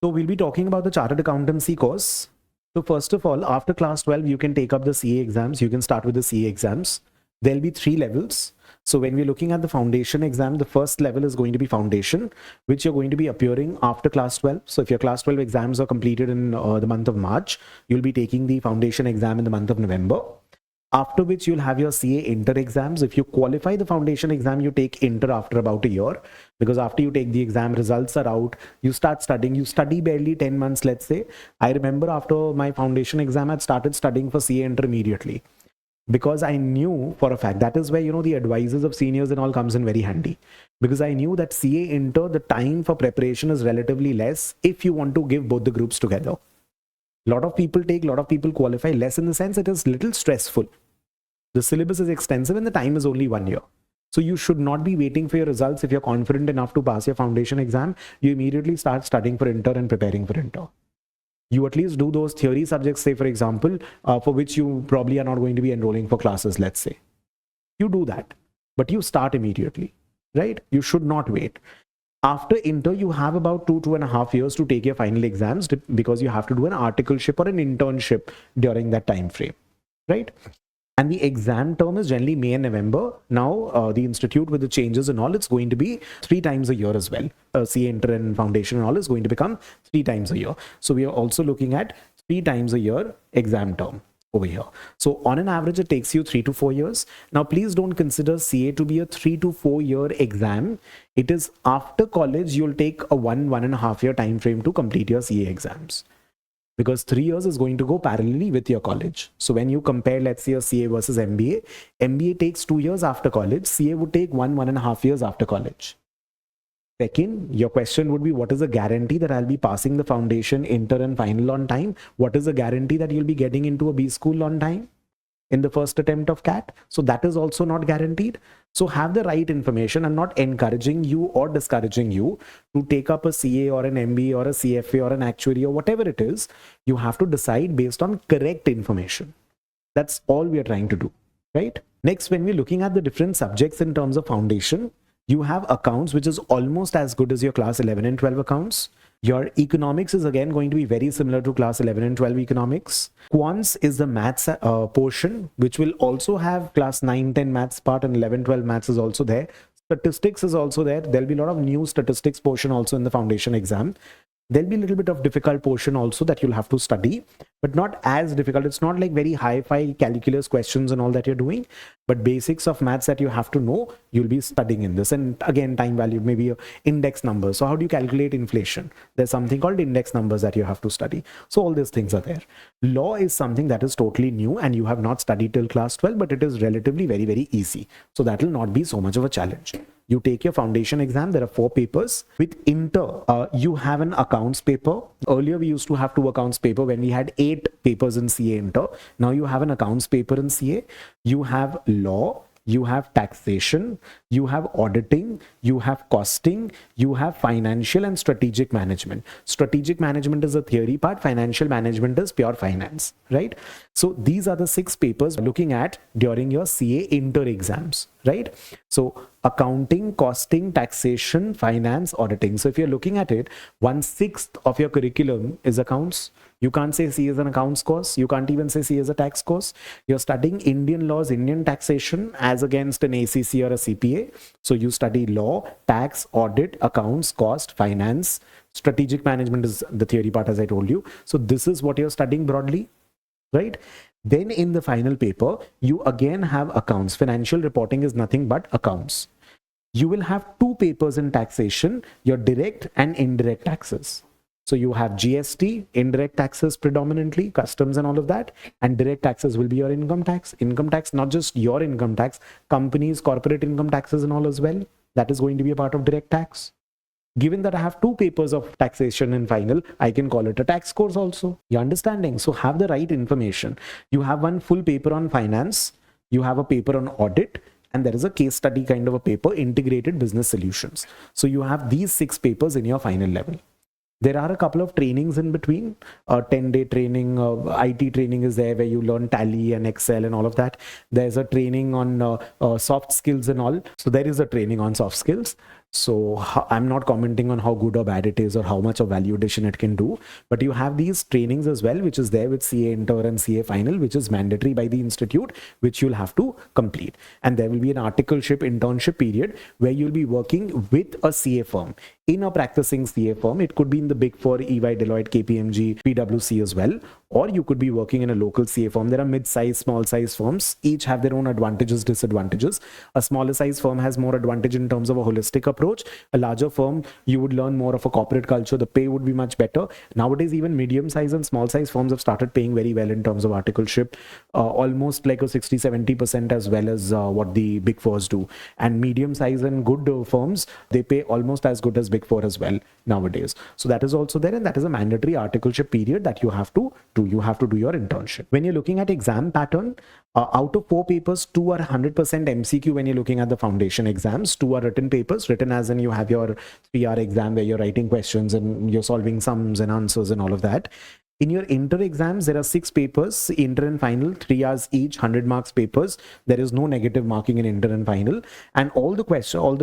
So we'll be talking about the Chartered Accountancy course. So first of all, after class 12, you can take up the CA exams. You can start with the CA exams. There'll be 3 levels. So when we're looking at the foundation exam, the first level is going to be foundation, which you're going to be appearing after class 12. So if your class 12 exams are completed in the month of March, you'll be taking the foundation exam in the month of November. After which you'll have your CA inter exams. If you qualify the foundation exam, you take inter after about a year, because after you take the exam, results are out, you start studying, you study barely 10 months, let's say. I remember after my foundation exam, I'd started studying for CA inter immediately, because I knew for a fact, that is where, the advisors of seniors and all comes in very handy, because I knew that CA inter, the time for preparation is relatively less if you want to give both the groups together. A lot of people qualify, less in the sense it is little stressful. The syllabus is extensive and the time is only 1 year. So you should not be waiting for your results. If you're confident enough to pass your foundation exam, you immediately start studying for inter and preparing for inter. You at least do those theory subjects, say for example, for which you probably are not going to be enrolling for classes, let's say. You do that, but you start immediately, right? You should not wait. After inter, you have about 2.5 years to take your final exams, because you have to do an articleship or an internship during that time frame, right? And the exam term is generally May and November. Now, the institute, with the changes and all, it's going to be 3 times a year as well. CA inter and foundation and all is going to become 3 times a year. So we are also looking at 3 times a year exam term over here. So on an average, it takes you 3 to 4 years. Now, please don't consider CA to be a 3 to 4 year exam. It is after college, you'll take a 1.5 year time frame to complete your CA exams, because 3 years is going to go parallelly with your college. So when you compare, let's say, a CA versus MBA, MBA takes 2 years after college, CA would take 1.5 years after college. Second, your question would be, what is the guarantee that I'll be passing the foundation, inter and final on time? What is the guarantee that you'll be getting into a B school on time in the first attempt of CAT? So that is also not guaranteed. So have the right information. I'm not encouraging you or discouraging you to take up a CA or an MBA or a CFA or an actuary or whatever it is. You have to decide based on correct information. That's all we are trying to do, right? Next, when we're looking at the different subjects in terms of foundation, you have accounts, which is almost as good as your class 11 and 12 accounts. Your economics is again going to be very similar to class 11 and 12 economics. Quants is the maths portion, which will also have class 9, 10 maths part, and 11, 12 maths is also there. Statistics is also there. There'll be a lot of new statistics portion also in the foundation exam. There'll be a little bit of difficult portion also that you'll have to study, but not as difficult. It's not like very hi-fi calculus questions and all that you're doing, but basics of maths that you have to know, you'll be studying in this. And again, time value, maybe index numbers. So how do you calculate inflation? There's something called index numbers that you have to study. So all these things are there. Law is something that is totally new and you have not studied till class 12, but it is relatively very, very easy. So that will not be so much of a challenge. You take your foundation exam. There are 4 papers. With inter, you have an accounts paper. Earlier, we used to have 2 accounts paper when we had 8 papers in CA inter. Now you have an accounts paper in CA. You have law, you have taxation, you have auditing, you have costing, you have financial and strategic management. Strategic management is a theory part. Financial management is pure finance, right? So these are the 6 papers looking at during your CA inter exams, right? So accounting, costing, taxation, finance, auditing. So if you're looking at it, 1/6 of your curriculum is accounts. You can't say C is an accounts course. You can't even say C is a tax course. You're studying Indian laws, Indian taxation as against an ACC or a CPA. So you study law, tax, audit, accounts, cost, finance. Strategic management is the theory part, as I told you. So this is what you're studying broadly, right? Then in the final paper, you again have accounts. Financial reporting is nothing but accounts. You will have 2 papers in taxation, your direct and indirect taxes. So you have GST, indirect taxes predominantly, customs and all of that, and direct taxes will be your income tax. Income tax, not just your income tax, companies, corporate income taxes and all as well. That is going to be a part of direct tax. Given that I have 2 papers of taxation in final, I can call it a tax course also. You're understanding? So have the right information. You have 1 full paper on finance, you have a paper on audit, and there is a case study kind of a paper, integrated business solutions. So you have these 6 papers in your final level. There are a couple of trainings in between. 10-day training, IT training is there where you learn Tally and Excel and all of that. There's a training on soft skills and all. So there is a training on soft skills. So I'm not commenting on how good or bad it is or how much of value addition it can do, but you have these trainings as well, which is there with CA Inter and CA Final, which is mandatory by the institute, which you'll have to complete. And there will be an articleship internship period where you'll be working with a CA firm, in a practicing CA firm. It could be in the Big Four, EY, Deloitte, KPMG, PwC as well, or you could be working in a local CA firm. There are mid-size, small-size firms. Each have their own advantages, disadvantages. A smaller size firm has more advantage in terms of a holistic approach. A larger firm, you would learn more of a corporate culture. The pay would be much better. Nowadays, even medium-size and small-size firms have started paying very well in terms of articleship, almost like a 60-70% as well as what the Big Fours do. And medium-size and good firms, they pay almost as good as Big Four as well nowadays. So that is also there, and that is a mandatory articleship period that you have to do. You have to do your internship. When you're looking at exam pattern, out of 4 papers, 2 are 100% MCQ. When you're looking at the foundation exams, 2 are written papers, written as in you have your 3-hour exam where you're writing questions and you're solving sums and answers and all of that. In your inter exams, there are 6 papers, inter and final, 3 hours each, 100 marks papers. There is no negative marking in inter and final. And all the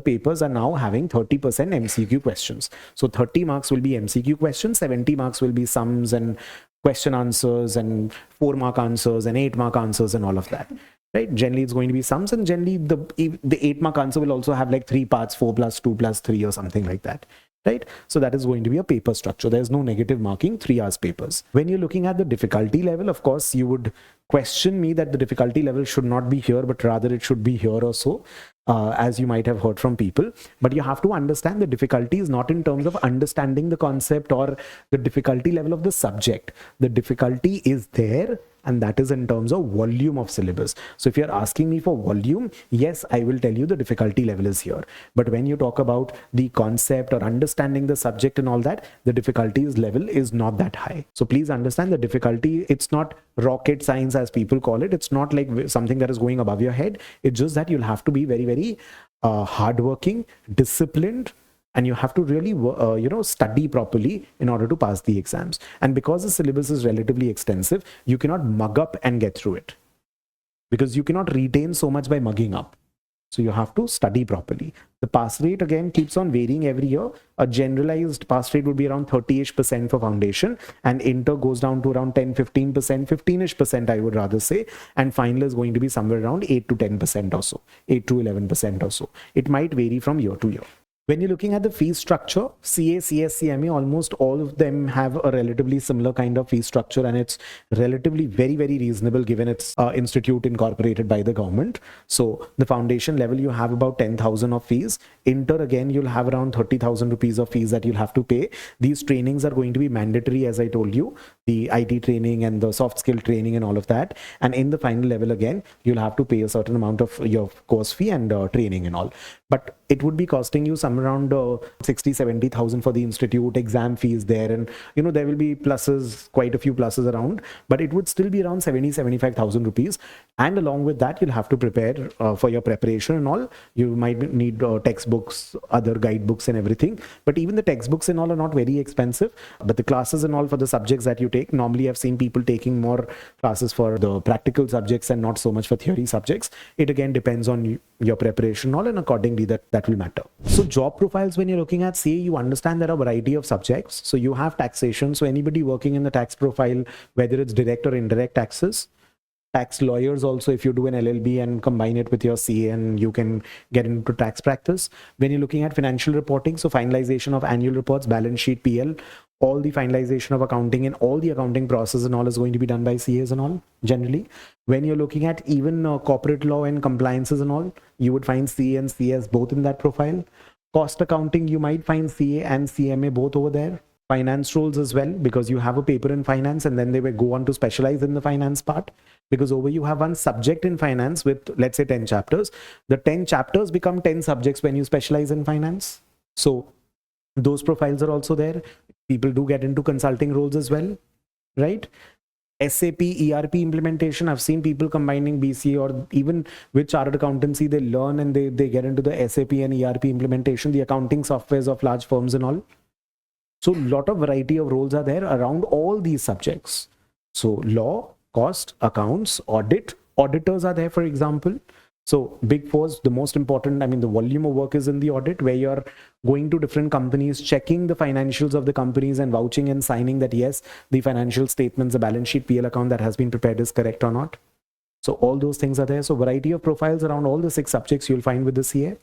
papers are now having 30% MCQ questions. So 30 marks will be MCQ questions, 70 marks will be sums and question answers and 4-mark answers and 8-mark answers and all of that. Right? Generally, it's going to be sums, and generally the 8-mark answer will also have like 3 parts, 4 plus 2 plus 3 or something like that. Right? So that is going to be a paper structure. There's no negative marking, 3 hours papers. When you're looking at the difficulty level, of course, you would question me that the difficulty level should not be here, but rather it should be here or so, as you might have heard from people. But you have to understand the difficulty is not in terms of understanding the concept or the difficulty level of the subject. The difficulty is there, and that is in terms of volume of syllabus. So if you're asking me for volume, yes, I will tell you the difficulty level is here. But when you talk about the concept or understanding the subject and all that, the difficulty level is not that high. So please understand the difficulty. It's not rocket science as people call it. It's not like something that is going above your head. It's just that you'll have to be very, very hardworking, disciplined, and you have to really study properly in order to pass the exams. And because the syllabus is relatively extensive, you cannot mug up and get through it, because you cannot retain so much by mugging up. So you have to study properly. The pass rate again keeps on varying every year. A generalized pass rate would be around 30-ish% for foundation, and inter goes down to around 10-15%, 15-ish% I would rather say, and final is going to be somewhere around 8-10% or so, 8-11% or so. It might vary from year to year. When you're looking at the fee structure, CA, CS, CMA, almost all of them have a relatively similar kind of fee structure, and it's relatively very, very reasonable given it's institute incorporated by the government. So the foundation level, you have about 10,000 of fees. Inter, again, you'll have around 30,000 rupees of fees that you'll have to pay. These trainings are going to be mandatory, as I told you, the IT training and the soft skill training and all of that. And in the final level, again, you'll have to pay a certain amount of your course fee and training and all. But it would be costing you some around 60-70,000 for the institute, exam fees there, and there will be pluses, quite a few pluses around, but it would still be around 70-75,000 rupees. And along with that, you'll have to prepare for your preparation and all. You might need textbooks, other guidebooks and everything, but even the textbooks and all are not very expensive. But the classes and all for the subjects that you take, normally I've seen people taking more classes for the practical subjects and not so much for theory subjects. It again depends on your preparation and all, and accordingly that will matter. So job profiles, when you're looking at CA, you understand there are a variety of subjects. So you have taxation. So anybody working in the tax profile, whether it's direct or indirect taxes, tax lawyers also, if you do an LLB and combine it with your CA, and you can get into tax practice. When you're looking at financial reporting, so finalization of annual reports, balance sheet, PL, all the finalization of accounting and all the accounting process and all is going to be done by CAs and all generally. When you're looking at even corporate law and compliances and all, you would find CA and CS both in that profile. Cost accounting, you might find CA and CMA both over there. Finance roles as well, because you have a paper in finance and then they will go on to specialize in the finance part, because over you have one subject in finance with, let's say, 10 chapters. The 10 chapters become 10 subjects when you specialize in finance. So those profiles are also there. People do get into consulting roles as well, right? SAP, ERP implementation, I've seen people combining BC or even with chartered accountancy, they learn and they get into the SAP and ERP implementation, the accounting softwares of large firms and all. So a lot of variety of roles are there around all these subjects. So law, cost, accounts, audit, auditors are there, for example. So Big Four's the most important, I mean, the volume of work is in the audit, where you're going to different companies, checking the financials of the companies and vouching and signing that, yes, the financial statements, the balance sheet, PL account that has been prepared is correct or not. So all those things are there. So variety of profiles around all the 6 subjects you'll find with the CA.